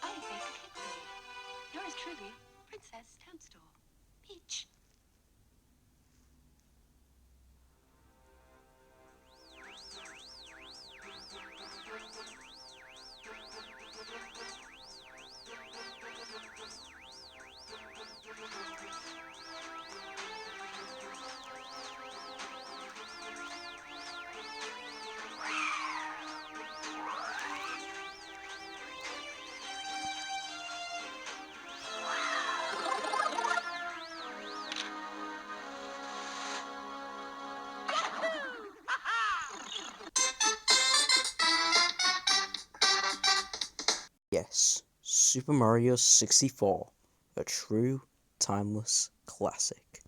I baked a cake for you. Yours truly, Princess Toadstool. Peach. Yes, Super Mario 64, a true, timeless classic.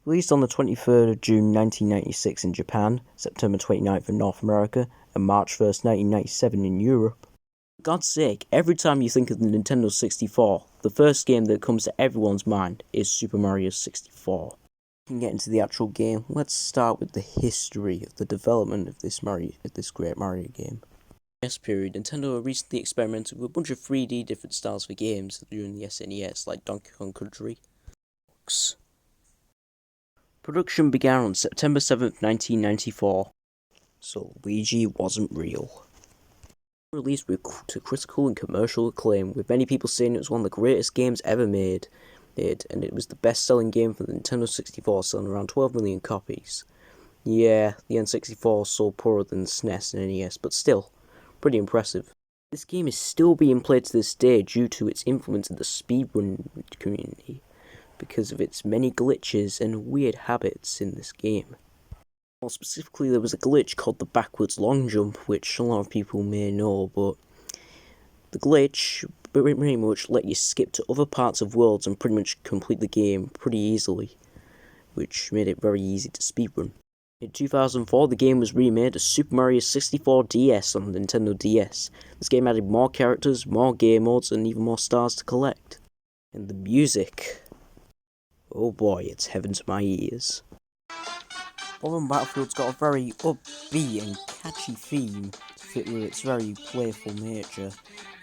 Released on the 23rd of June 1996 in Japan, September 29th in North America, and March 1st, 1997 in Europe. For God's sake, every time you think of the Nintendo 64, the first game that comes to everyone's mind is Super Mario 64. We can get into the actual game. Let's start with the history of the development of this great Mario game. Period, Nintendo recently experimented with a bunch of 3D different styles for games during the SNES, like Donkey Kong Country. Production began on September 7th, 1994, so Luigi wasn't real. Released to critical and commercial acclaim, with many people saying it was one of the greatest games ever made, and it was the best-selling game for the Nintendo 64, selling around 12 million copies. Yeah, the N64 sold poorer than the SNES and NES, but still, pretty impressive. This game is still being played to this day due to its influence in the speedrun community, because of its many glitches and weird habits in this game. More specifically, there was a glitch called the backwards long jump, which a lot of people may know, but the glitch pretty much let you skip to other parts of worlds and pretty much complete the game pretty easily, which made it very easy to speedrun. In 2004, the game was remade as Super Mario 64 DS on the Nintendo DS. This game added more characters, more game modes, and even more stars to collect. And the music, oh boy, it's heaven to my ears. Bottom Battlefield's got a very upbeat and catchy theme to fit with its very playful nature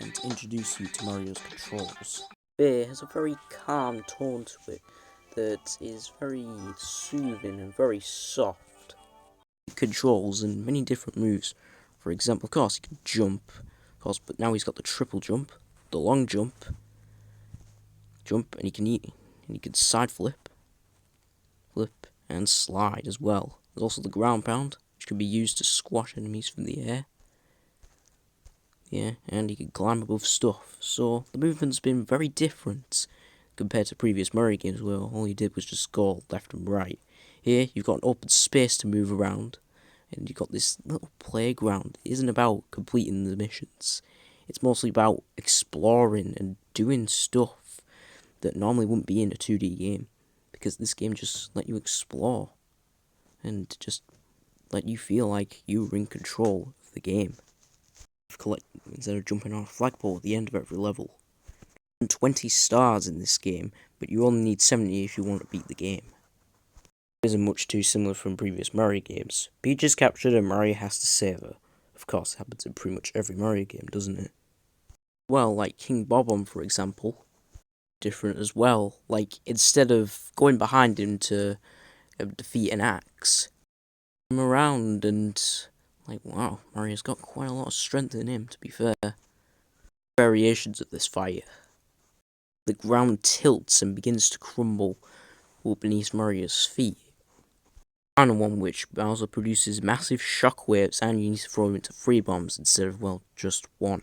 and to introduce you to Mario's controls. Bay has a very calm tone to it that is very soothing and very soft. Controls and many different moves. For example, of course, he can jump, of course, but now he's got the triple jump, the long jump, and he can side flip, and slide as well. There's also the ground pound, which can be used to squash enemies from the air. Yeah, and he can climb above stuff. So the movement's been very different compared to previous Mario games where all he did was just go left and right. Here, you've got an open space to move around, and you've got this little playground. It isn't about completing the missions. It's mostly about exploring and doing stuff that normally wouldn't be in a 2D game, because this game just let you explore, and just let you feel like you were in control of the game. Instead of jumping on a flagpole at the end of every level. 20 stars in this game, but you only need 70 if you want to beat the game. It isn't much too similar from previous Mario games. Peach is captured and Mario has to save her. Of course, it happens in pretty much every Mario game, doesn't it? Well, like King Bob-omb, for example. Different as well. Like, instead of going behind him to defeat an axe, him around and, like, wow, Mario's got quite a lot of strength in him, to be fair. Variations of this fight. The ground tilts and begins to crumble beneath Mario's feet. Final one, which Bowser produces massive shockwaves and you need to throw him into 3 bombs instead of, well, just 1.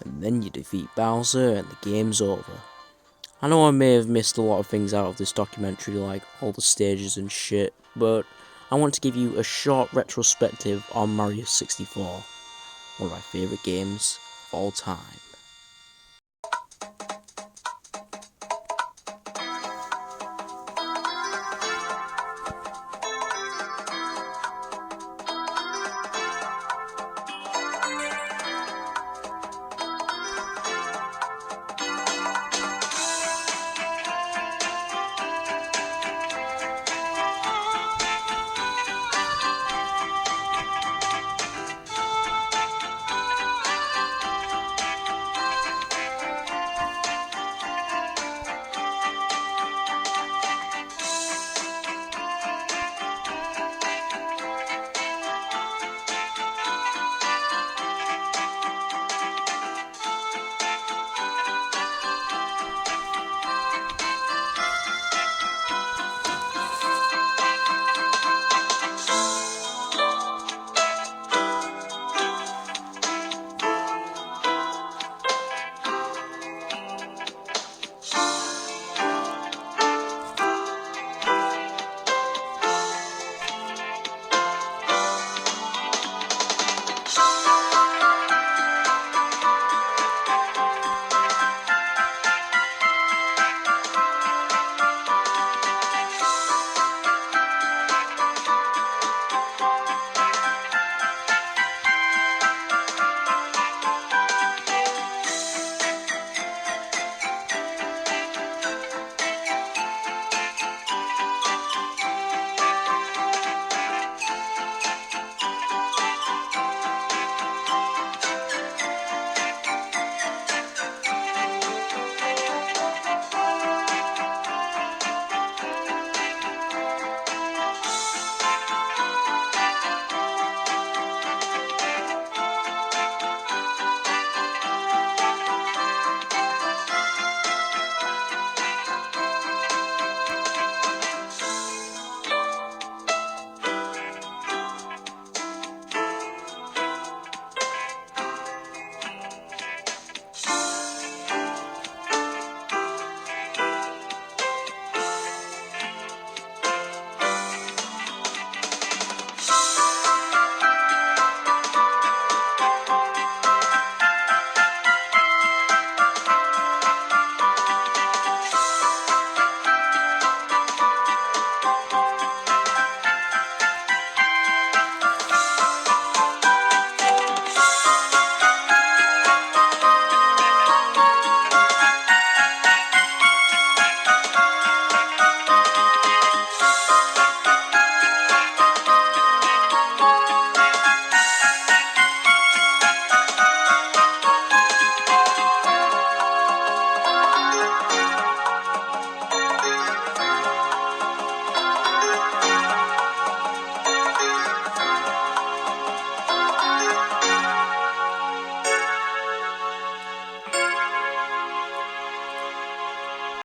And then you defeat Bowser and the game's over. I know I may have missed a lot of things out of this documentary, like all the stages and shit, but I want to give you a short retrospective on Mario 64, one of my favourite games of all time.